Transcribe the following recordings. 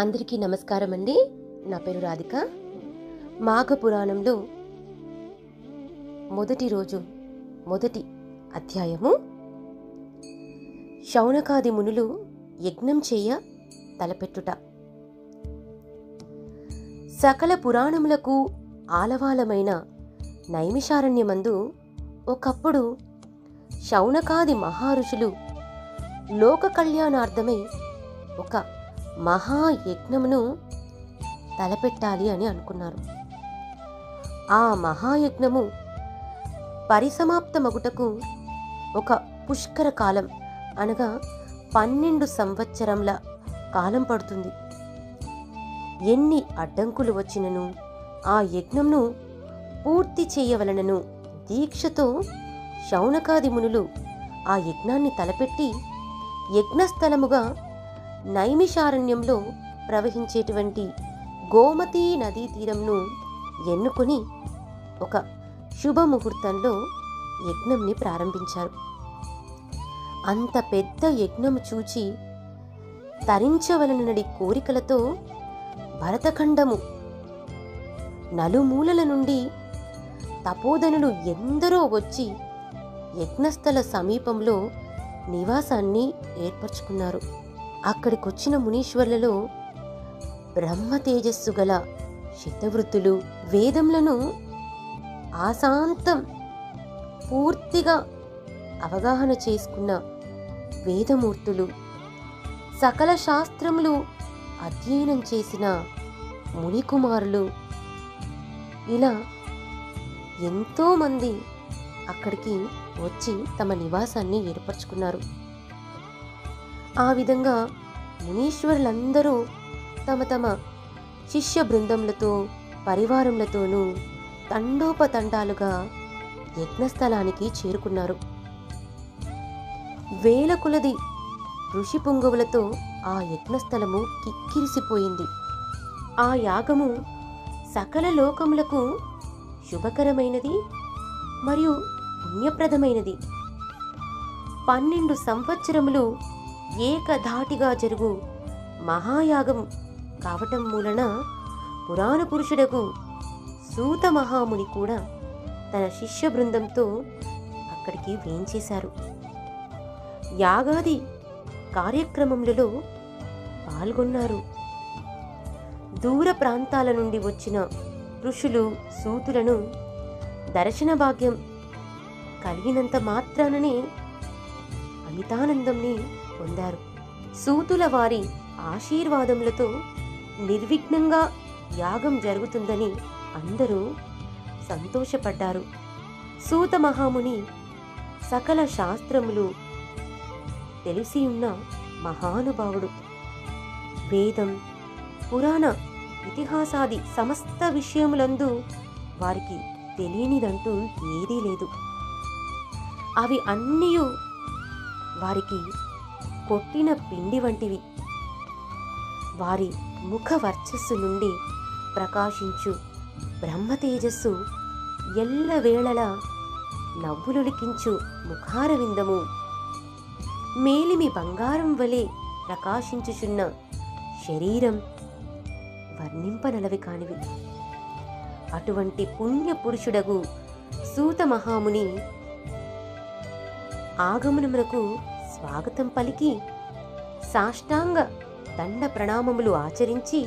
అందరికీ నమస్కారం అండి. నా పేరు రాధిక. మాఘ పురాణంలో మొదటి రోజు మొదటి అధ్యాయము, శౌనకాది మునులు యజ్ఞం చేయ తలపెట్టుట. సకల పురాణములకు ఆలవాలమైన నైమిషారణ్యమందు ఒకప్పుడు శౌనకాది మహారుషులు లోక కళ్యాణార్థమై ఒక మహాయజ్ఞమును తలపెట్టాలి అని అనుకున్నారు. ఆ మహాయజ్ఞము పరిసమాప్తమగుటకు ఒక పుష్కర కాలం అనగా 12 సంవత్సరముల కాలం పడుతుంది. ఎన్ని అడ్డంకులు వచ్చినను ఆ యజ్ఞంను పూర్తి చేయవలనను దీక్షతో శౌనకాది మునులు ఆ యజ్ఞాన్ని తలపెట్టి యజ్ఞస్థలముగా నైమిషారణ్యంలో ప్రవహించేటువంటి గోమతీ నదీ తీరంను ఎన్నుకొని ఒక శుభముహూర్తంలో యజ్ఞంని ప్రారంభించారు. అంత పెద్ద యజ్ఞము చూచి తరించవలనడి కోరికలతో భరతఖండము నలుమూలల నుండి తపోధనులు ఎందరో వచ్చి యజ్ఞస్థల సమీపంలో నివాసాన్ని ఏర్పరచుకున్నారు. అక్కడికొచ్చిన మునీశ్వర్లలో బ్రహ్మ తేజస్సు గల శతవృత్తులు, వేదములను ఆశాంతం పూర్తిగా అవగాహన చేసుకున్న వేదమూర్తులు, సకల శాస్త్రములు అధ్యయనం చేసిన మునికుమారులు, ఇలా ఎంతోమంది అక్కడికి వచ్చి తమ నివాసాన్ని ఏర్పరచుకున్నారు. ఆ విధంగా మునీశ్వరులందరూ తమ తమ శిష్య బృందములతో పరివారములతోనూ తండోపతండాలుగా యజ్ఞస్థలానికి చేరుకున్నారు. వేల కొలది ఋషి పుంగవులతో ఆ యజ్ఞస్థలము కిక్కిరిసిపోయింది. ఆ యాగము సకల లోకములకు శుభకరమైనది మరియు పుణ్యప్రదమైనది. 12 సంవత్సరములు ఏకధాటిగా జరుగు మహాయాగం కావటం మూలన పురాణ పురుషుడకు సూత మహాముని కూడా తన శిష్య బృందంతో అక్కడికి వేంచేశారు. యాగాది కార్యక్రమములలో పాల్గొన్నారు. దూర ప్రాంతాల నుండి వచ్చిన ఋషులు సూతులను దర్శన భాగ్యం కలిగినంత మాత్రాననే అమితానందంని పొందారు. సూతుల వారి ఆశీర్వాదములతో నిర్విఘ్నంగా యాగం జరుగుతుందని అందరూ సంతోషపడ్డారు. సూత మహాముని సకల శాస్త్రములు తెలిసి ఉన్న మహానుభావుడు. వేదం, పురాణ, ఇతిహాసాది సమస్త విషయములందు వారికి తెలియనిదంటూ ఏదీ లేదు. అవి అన్నీ వారికి కొట్టిన పిండి వంటివి. వారి ముఖ వర్చస్సు నుండి ప్రకాశించు బ్రహ్మ తేజస్సు ఎల్లవేళలా నవ్వులులికించు ముఖారవిందము, మేలిమి బంగారం వలె ప్రకాశించుచున్న శరీరం వర్ణింపనలవి కానివి. అటువంటి పుణ్య పురుషుడగు సూత మహాముని ఆగమనమునకు స్వాగతం పలికి సాష్టాంగ దండ ప్రణామములు ఆచరించి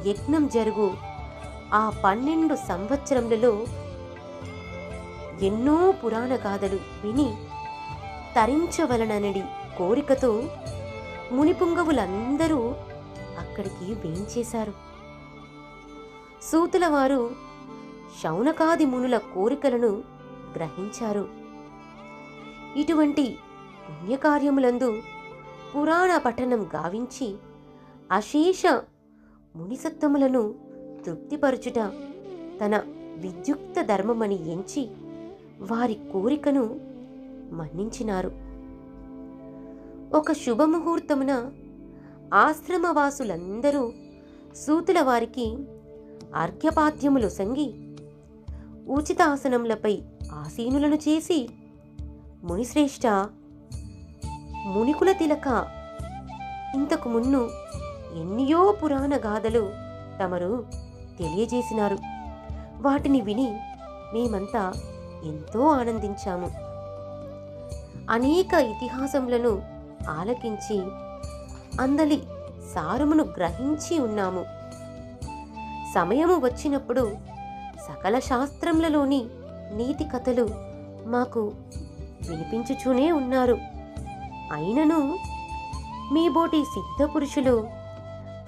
యజ్ఞం జరుగు ఆ 12 సంవత్సరములలో ఎన్నో పురాణ గాథలు విని తరించవలననడి కోరికతో మునిపుంగవులందరూ అక్కడికి వేంచేశారు. సూతుల వారు శౌనకాది మునుల కోరికలను గ్రహించారు. ఇటువంటి పుణ్యకార్యములందు పురాణ పఠనం గావించి అశేష మునిసత్తములను తృప్తిపరచుట తన విద్యుక్త ధర్మమని ఎంచి వారి కోరికను మన్నించినారు. ఒక శుభముహూర్తమున ఆశ్రమవాసులందరూ సూతుల వారికి అర్ఘ్యపాద్యములు సంగి ఉచితాసనములపై ఆసీనులను చేసి, మునిశ్రేష్ఠ, మునికుల తిలక, ఇంతకు మున్ను ఎన్నియో పురాణ గాథలు తమరు తెలియజేసినారు. వాటిని విని మేమంతా ఎంతో ఆనందించాము. అనేక ఇతిహాసములను ఆలకించి అందలి సారమును గ్రహించి ఉన్నాము. సమయము వచ్చినప్పుడు సకల శాస్త్రములలోని నీతి కథలు మాకు వినిపించుచూనే ఉన్నారు. అయినను మీ బోటి సిద్ధ పురుషులు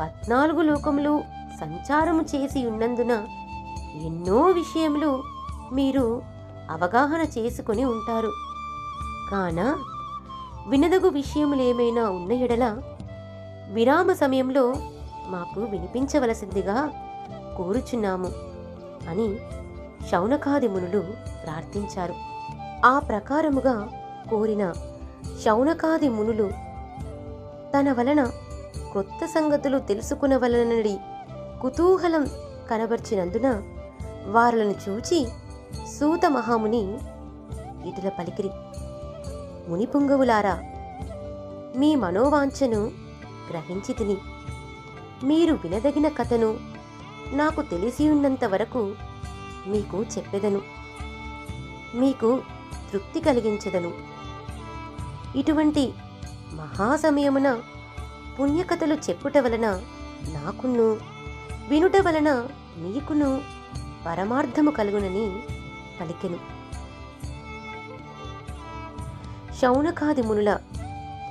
14 లోకములు సంచారము చేసి ఉన్నందున ఎన్నో విషయములు మీరు అవగాహన చేసుకొని ఉంటారు. కాన వినదగు విషయములేమైనా ఉన్న ఎడల విరామ సమయంలో మాకు వినిపించవలసిందిగా కోరుచున్నాము అని శౌనకాది మునులు ప్రార్థించారు. ఆ ప్రకారముగా కోరిన శౌనకాది మునులు తన వలన క్రొత్త సంగతులు తెలుసుకునవలనడి కుతూహలం కనబర్చినందున వారులను చూచి సూత మహాముని ఇటుల పలికిరి: మునిపుంగవులారా, మీ మనోవాంఛను గ్రహించి తిని మీరు వినదగిన కథను నాకు తెలిసియున్నంత వరకు మీకు చెప్పెదను, మీకు తృప్తి కలిగించెదను. ఇటువంటి మహాసమయమున పుణ్యకథలు చెప్పుట వలన నాకును, వినుట వలన మీకును పరమార్థము కలుగునని పలికెను. శౌనకాది మునుల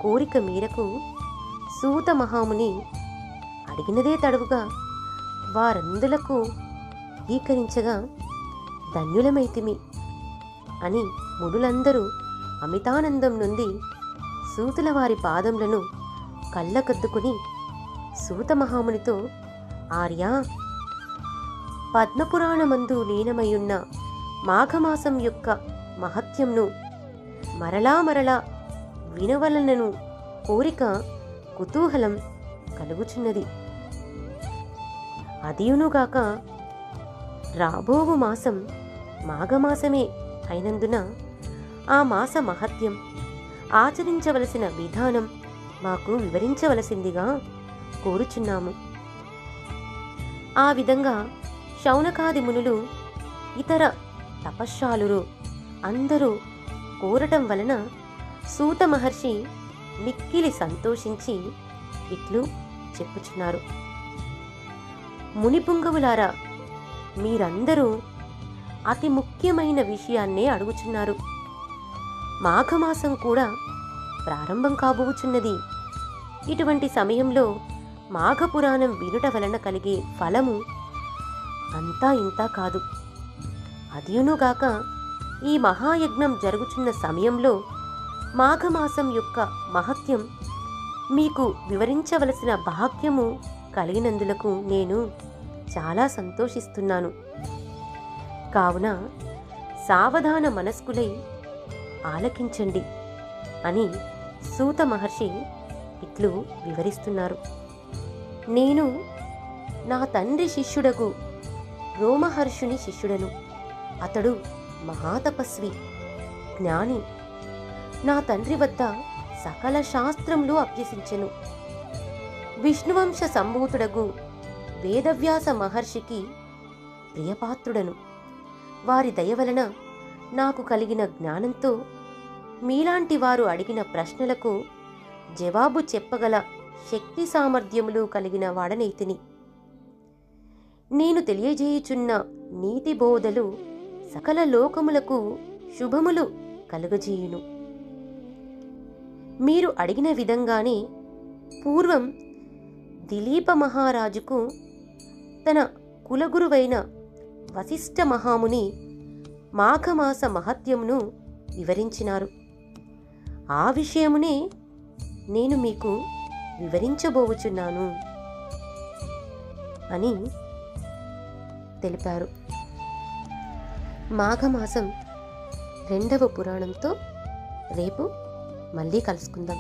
కోరిక మేరకు సూత మహాముని అడిగినదే తడవుగా వారందులకు అంగీకరించగా ధన్యులమైతిమి అని మునులందరూ అమితానందం నుండి సూతుల వారి పాదములను కళ్ళకద్దుకుని సూత మహామునితో, ఆర్యా, పద్మపురాణమందు లీనమయ్యున్న మాఘమాసం యొక్క మహత్యంను మరలా మరలా వినవలనను కోరిక కుతూహలం కలుగుచున్నది. అదియునుగాక రాబోవు మాసం మాఘమాసమే అయినందున ఆ మాస మహత్యం, ఆచరించవలసిన విధానం మాకు వివరించవలసిందిగా కోరుచున్నాము. ఆ విధంగా శౌనకాది మునులు ఇతర తపశ్శాలురు అందరూ కోరటం వలన సూత మహర్షి మిక్కిలి సంతోషించి ఇట్లు చెప్పుచున్నారు: మునిపుంగవులారా, మీరందరూ అతి ముఖ్యమైన విషయాన్నే అడుగుచున్నారు. మాఘమాసం కూడా ప్రారంభం కాబోచున్నది. ఇటువంటి సమయంలో మాఘపురాణం వినుట వలన కలిగే ఫలము అంతా ఇంతా కాదు. అదియునుగాక ఈ మహాయజ్ఞం జరుగుచున్న సమయంలో మాఘమాసం యొక్క మహత్యం మీకు వివరించవలసిన భాగ్యము కలిగినందులకు నేను చాలా సంతోషిస్తున్నాను. కావున సావధాన మనస్కులై ఆలకించండి అని సూత మహర్షి ఇట్లు వివరిస్తున్నారు: నేను నా తండ్రి శిష్యుడకు రోమహర్షుని శిష్యుడను. అతడు మహాతపస్వి, జ్ఞాని. నా తండ్రి వద్ద సకల శాస్త్రములు అభ్యసించెను. విష్ణువంశ సంభూతుడగు వేదవ్యాస మహర్షికి ప్రియపాత్రుడను. వారి దయ వలన నాకు కలిగిన జ్ఞానంతో మీలాంటి వారు అడిగిన ప్రశ్నలకు జవాబు చెప్పగల శక్తి సామర్థ్యములు కలిగిన వాడనైతిని. నేను తెలియజేయుచున్న నీతి బోధలు సకల లోకములకు శుభములు కలుగజేయును. మీరు అడిగిన విధంగానే పూర్వం దిలీప మహారాజుకు తన కులగురువైన వశిష్ఠ మహాముని మాఘమాస మహత్యమును వివరించినారు. ఆ విషయమునే నేను మీకు వివరించబోచున్నాను అని తెలిపారు. మాఘమాసం 2వ పురాణంతో రేపు మళ్ళీ కలుసుకుందాం.